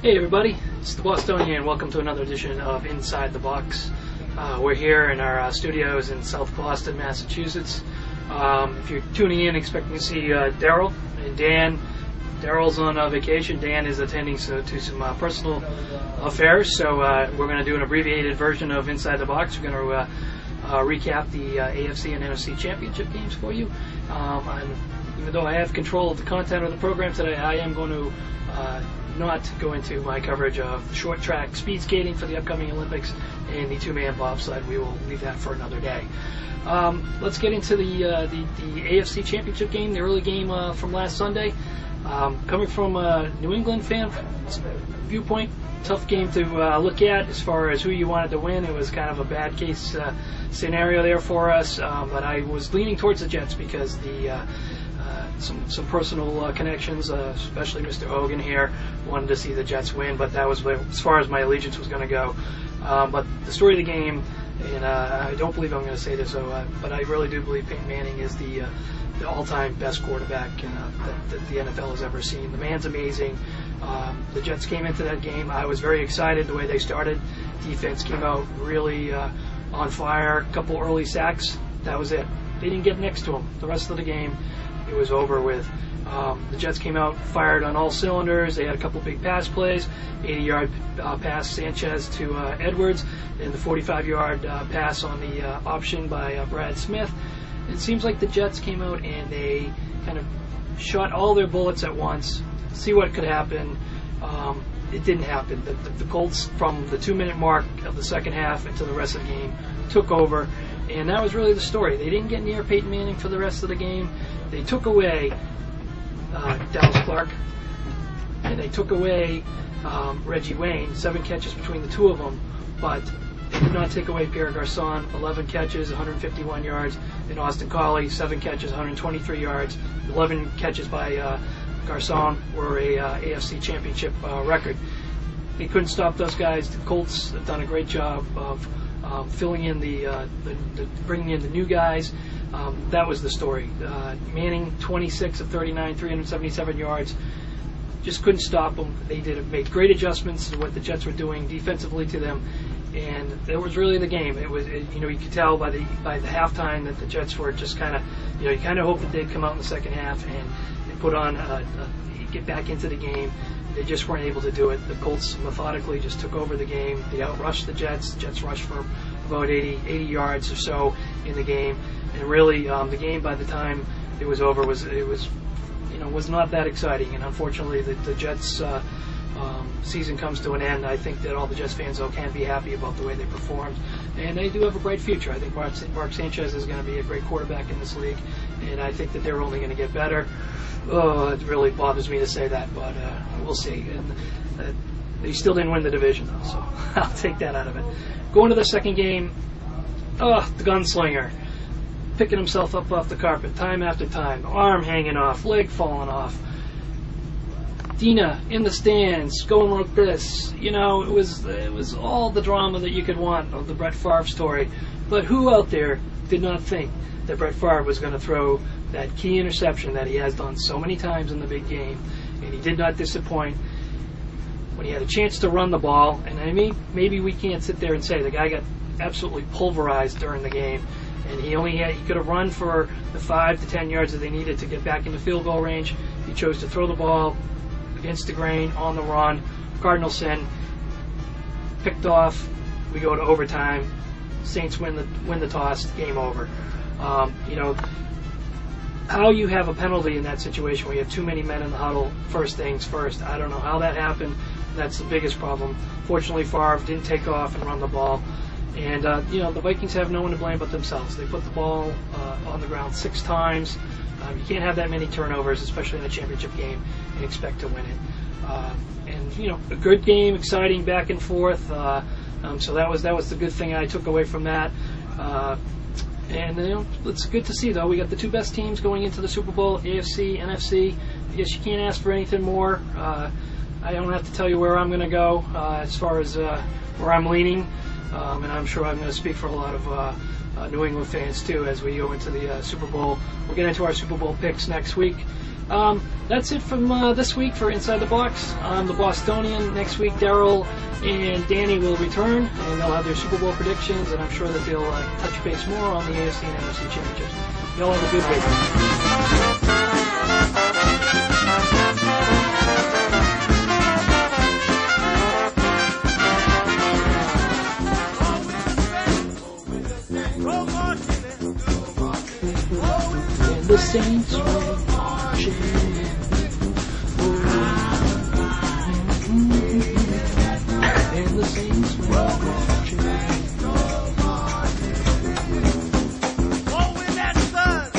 Hey everybody, it's the Bostonian. Welcome to another edition of Inside the Box. We're here in our studios in South Boston, Massachusetts. If you're tuning in expecting to see Daryl and Dan, Daryl's on vacation. Dan is attending to some personal affairs, so we're going to do an abbreviated version of Inside the Box. We're going to recap the AFC and NFC championship games for you. Even though I have control of the content of the program today, I am going to not go into my coverage of the short track speed skating for the upcoming Olympics and the two-man bobsled. We will leave that for another day. Let's get into the AFC championship game, the early game from last Sunday. Coming from a New England fan viewpoint, tough game to look at as far as who you wanted to win. It was kind of a bad case scenario there for us, but I was leaning towards the Jets because some personal connections, especially Mr. Hogan here, wanted to see the Jets win, but that was as far as my allegiance was going to go. But the story of the game, and I don't believe I'm going to say this, but I really do believe Peyton Manning is the all-time best quarterback that the NFL has ever seen. The man's amazing. The Jets came into that game. I was very excited the way they started. Defense came out really on fire. A couple early sacks. That was it. They didn't get next to him. The rest of the game, it was over with. The Jets came out, fired on all cylinders. They had a couple big pass plays, 80-yard pass Sanchez to Edwards, and the 45-yard pass on the option by Brad Smith. It seems like the Jets came out and they kind of shot all their bullets at once, see what could happen. It didn't happen. The Colts, from the 2-minute mark of the second half into the rest of the game, took over, and that was really the story. They didn't get near Peyton Manning for the rest of the game. They took away Dallas Clark, and they took away Reggie Wayne, 7 catches between the two of them, but they did not take away Pierre Garçon, 11 catches, 151 yards, and Austin Collie, 7 catches, 123 yards. 11 catches by Garçon were a AFC championship record. They couldn't stop those guys. The Colts have done a great job of filling in bringing in the new guys. That was the story. Manning, 26 of 39, 377 yards. Just couldn't stop them. They made great adjustments to what the Jets were doing defensively to them, and it was really the game. You could tell by the halftime that the Jets were just kind of, you kind of hoped that they'd come out in the second half and put on, get back into the game. They just weren't able to do it. The Colts methodically just took over the game. They outrushed the Jets. The Jets rushed for about 80 yards or so in the game, and really the game by the time it was over was not that exciting. And unfortunately, the Jets season comes to an end. I think that all the Jets fans, though, can be happy about the way they performed, and they do have a bright future. I think Mark Sanchez is going to be a great quarterback in this league, and I think that they're only going to get better. Oh, it really bothers me to say that, but we'll see. And they still didn't win the division, though, so I'll take that out of it. Going to the second game, the gunslinger, picking himself up off the carpet time after time, arm hanging off, leg falling off. Dina in the stands, going like this. It was all the drama that you could want of the Brett Favre story. But who out there did not think that Brett Favre was going to throw that key interception that he has done so many times in the big game? And he did not disappoint when he had a chance to run the ball. And I mean, maybe we can't sit there and say the guy got absolutely pulverized during the game, and he could have run for the 5 to 10 yards that they needed to get back into field goal range. He chose to throw the ball against the grain on the run. Cardinals sin, picked off. We go to overtime. Saints win the toss. Game over. How you have a penalty in that situation where you have too many men in the huddle, first things first. I don't know how that happened. That's the biggest problem. Fortunately, Favre didn't take off and run the ball. And, the Vikings have no one to blame but themselves. They put the ball on the ground 6 times. You can't have that many turnovers, especially in a championship game, and expect to win it. A good game, exciting, back and forth. So that was the good thing I took away from that. It's good to see, though. We got the 2 best teams going into the Super Bowl, AFC, NFC. I guess you can't ask for anything more. I don't have to tell you where I'm going to go as far as where I'm leaning. And I'm sure I'm going to speak for a lot of New England fans, too, as we go into the Super Bowl. We'll get into our Super Bowl picks next week. that's it from this week for Inside the Box. I'm the Bostonian. Next week, Daryl and Danny will return, and they'll have their Super Bowl predictions, and I'm sure that they'll touch base more on the AFC and NFC championships. Y'all have a good week. And the Saints were marching. And the Saints were marching. Oh, when that sun